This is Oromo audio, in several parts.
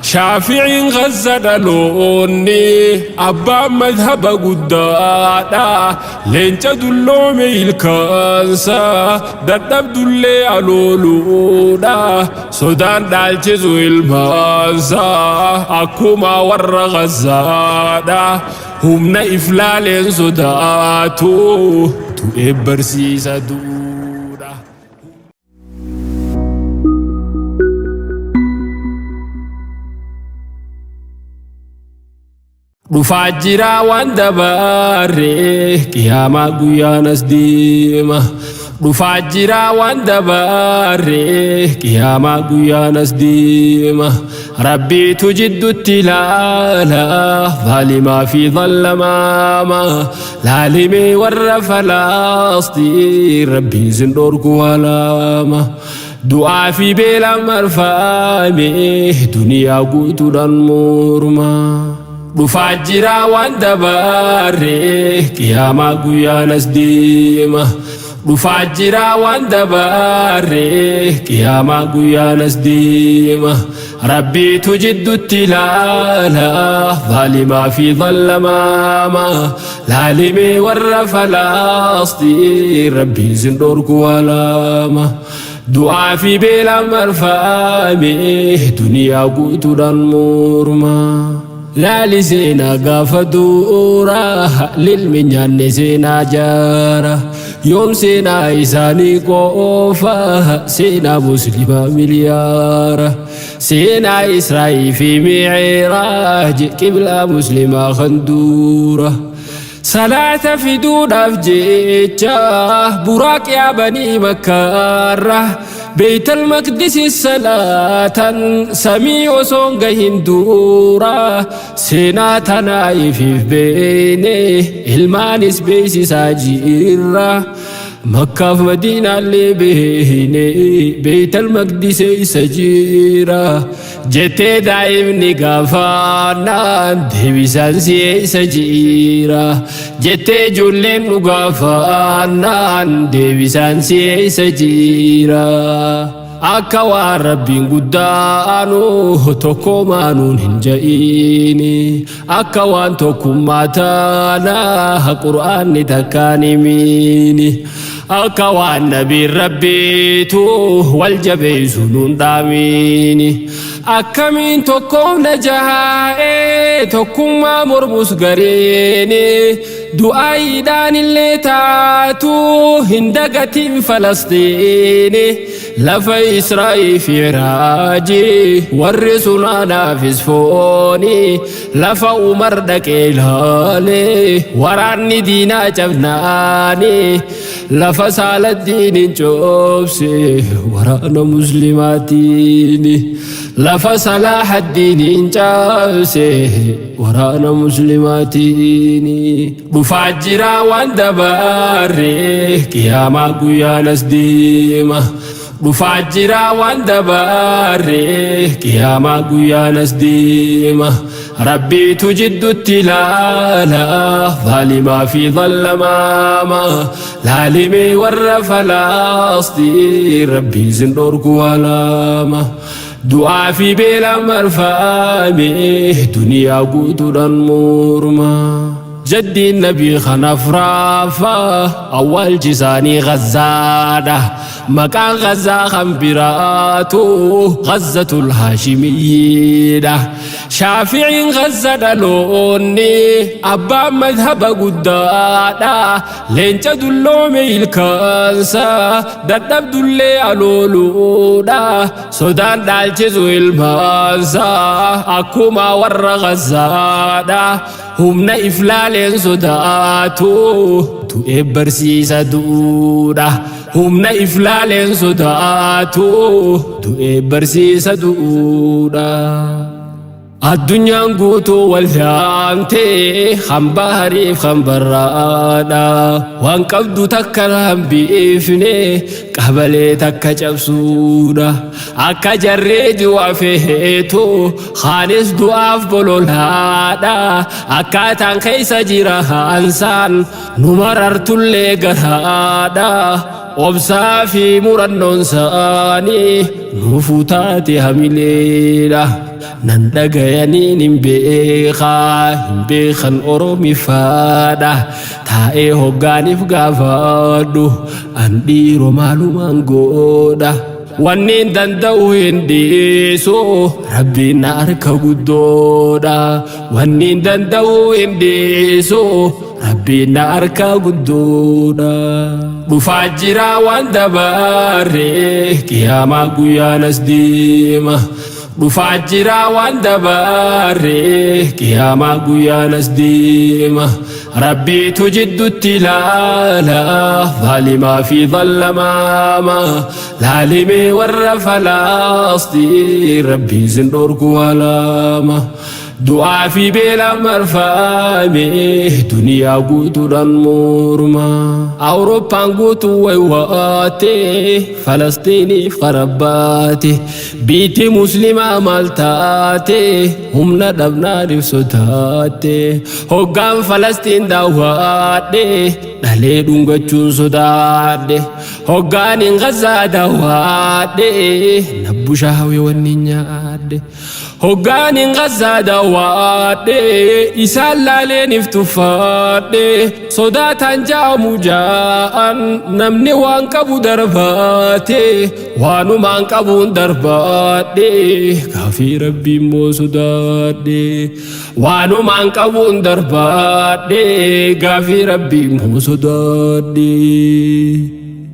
شافعين غزة دلوني أبا مذهب قدادا لين تدلو ميلكانسا دردب دلي علولودا سودان دالجزو المانسا أكوما ور غزادا همنا إفلالين سوداتو تو إبرسيسا دودا Rufajira wanda bare kiyama guyanas dima Rufajira wanda bare kiyama guyanas dima Rabbi tujiddu tilala zalima fi zallamama lalimi warra falasti Rabbi zindor kualama Dua fi bela marfame dunia gutudan murma Rufajira wanda bare kiyama guyanas dima Rufajira wanda bare kiyama guyanas dima Rabbi tujiddu tilala zalima fi zallamama lalimi warra falasti Rabbi zindor kualama Dua fi bela marfame dunia gutudan murma Lali sena gafadura lilminyan sena jara Yom sena isani kofa sena muslima milyara Sena Isra'i fi mi'raj qibla muslima khandura صلاة في دون أفجيتشا براك يا بني مكارة بيت المقدس الصلاة سميع سونغ هندورا سينا نايف بيني المانس بيسي ساجيرا مكة في مدينة اللي بيني بيت المقدس سجيرا جتي دايم نقافانا ديبسان سجيرا جتي جولين نقافانا ديبسان سجيرا Akka Rabbiin guddaanu tokko maanuun hin ja'ini akka waan tokkummaa taana Qur'aanni takkaan himini akka waan nabiin rabbiitu wal jabeessu nuun dhaamini akkamiin tokkoomna jahaa'ee tokkummaa mormus gareeni du'aayiidhaan illee taatu hin dagatiin Falastiini lafa Israa'ii fi Iraajii warri sunaanaafis fooni lafa Umar dhaqee ilaalee waraanni diinaa cabnaani lafa Saaladdiin coobse waraana muslimaatiini lafa Salaahaddin cabse waraana muslimaatiini Rufajira wanda bare kiyama guyanas dima Rufajira wanda bare kiyama guyanas dima Rabbi tujiddu tilala zalima fi zallamama lalimi warra falasti Rabbi zindor kualama Dua fi bela marfame dunia gutudan murma جدي النبي خنف رافا أول جساني غزادة مكان غزة خنبراتو غزة الهاشمية شافعين غزة دلوني أبا مذهب قدادا لين تدلو ميلكانسا دردب دلي علولودا سودان دالجزو المانسا أكوما ور غزادا همنا إفلالين سوداتو تو إبرسيسا دودا همنا إفلالين سوداتو تو إبرسيسا دودا الدنيا قوتو والفانتي خمباري خمبرادا وان قبدو تكرهم بإفني قبلي تكجب سودا أكا جريد وفهيتو خانس دعاف بلولادا أكا تنكيس جيرها أنسان نمررت اللي قرادا obsaa fi murannoon isaanii nuufuu taate hamileedha. Nan dhagayaniin hin beekan Oromifaadha. Taa'ee hoggaaniif gaafadhu an dhiiroo maalumaan godha. Wanni danda'u hin dhiisu Rabbiin na harka guddoodha. Wanni danda'u hin dhiisu Rabbiin na harka guddoodha. Dhufaa jira waan dabarre qiyaamaa guyyaanas deema. Dhufaa jira waan dabarre qiyaamaa guyyaanas deema. Rabbiitu jidduutti ilaala zaalimaa fi zallamaama. Laalimee warra Falastiin Rabbiin sin dhorku walaama. Du'aa fi beela marfame duniyaa guutuudhaan morma. Awurooppaan guutuu waywaate Falastiiniif qarabbaate. Biitti muslimaa maal taate humna dhabnaaniif sodaate. Hoggaan Falastiin daawwadhe dhalee dhungachuun sodaadhe. Hoggaan Gazaa daawwadhe nabbushaa hawee wanni nyaadhe. Hoggaan Gazaa daawwadhe isaan laaleeniif tuffadhe. Sodaataan jaamu ja'an namni waan qabu darbaate. Waanumaan qabuun darbadhe gaafii Rabbii immoo sodaadhe. Waanumaan qabuun darbadhe gaafii Rabbii immoo sodaadhe.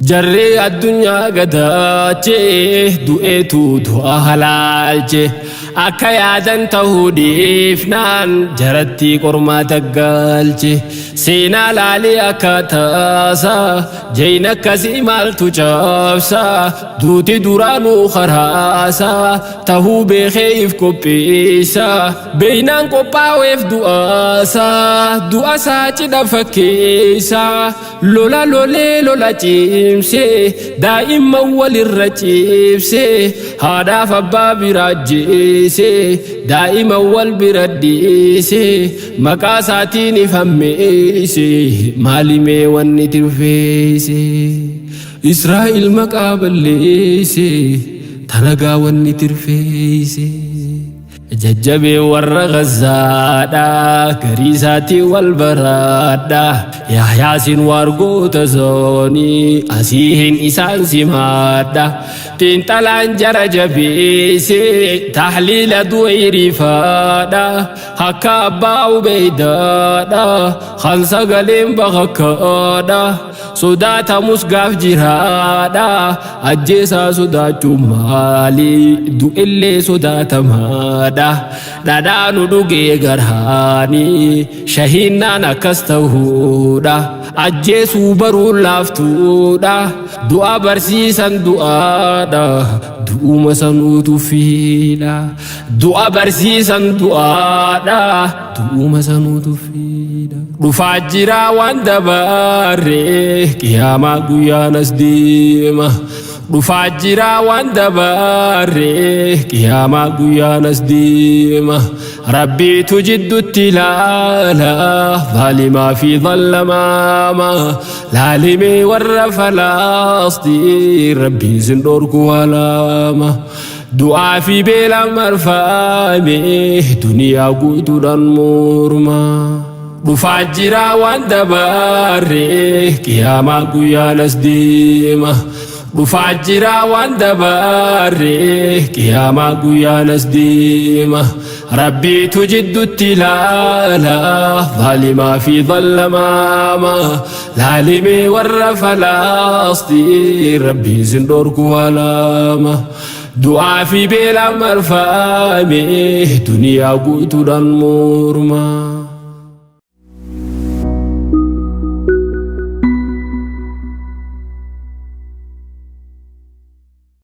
Jarri addunyaa gadaache du'eetu du'a halaalche. Akka yaadan ta'uu dhiifnaan jaratti qormaata galche. Seenaa laalee akka taasa jayna akkasii maaltu cabsa. Duuti duraanuu karaasa tahuu beekeef qopheessa. Beeynaan qophaa'eef du'aasa du'aasaa cidha fakkeessa. Lola lolee lola cimse daa'imman walirra cibse. Haadhaaf abbaa biraa jeese daa'imman wal bira dhiise. Maqaa isaatiin ifammeesse maalimee wanni tirfeesse. Israa'el maqaa balleesse talagaa wanni tirfeesse. Jajjabee warra Gazaadha garii isaatii wal baraadha. Yaahyaasiin wargoota zoonii asii hin isaan simaadha. Xiinxalaan jara jabeesse tahliila du'eerifaadha. Akka abbaa Ubeydaadha kan sagaleen bakakkaadha. Sodaatamus gaaf jiraadha. Ajjeesaa sodaachuun maali du'ellee sodaatamaadha. Dhadhaanu dhugee garhaanii shahinnaan akkas ta'uudha. Ajjeesuu baruun laaftuudha. Du'a barsiisan du'aadha. Du'uma sanuutu fiidha. Du'a barsiisan du'aadha. Du'uma sanuutu fiidha. Dhufaa jira waan dabarre qiyaamaa guyyaanas deema. Dhufaa jira waan dabarre qiyaamaa guyyaanas deema. Rabbiitu jidduutti ilaala zaalimaa fi zallamaama. Laalimee warra Falastiin Rabbiin sin dhorku walaama. Du'aa fi beela marfame duniyaa guutuudhaan morma. Dhufaa jira waan dabarre qiyaamaa guyyaanas deema. Dhufaa jira waan dabarre qiyaamaa guyyaanas deema. Rabbiitu jidduutti ilaala zaalimaa fi zallamaama. Laalimee warra Falastiin Rabbiin sin dhorku walaama. Du'aa fi beela marfame duniyaa guutuudhaan morma.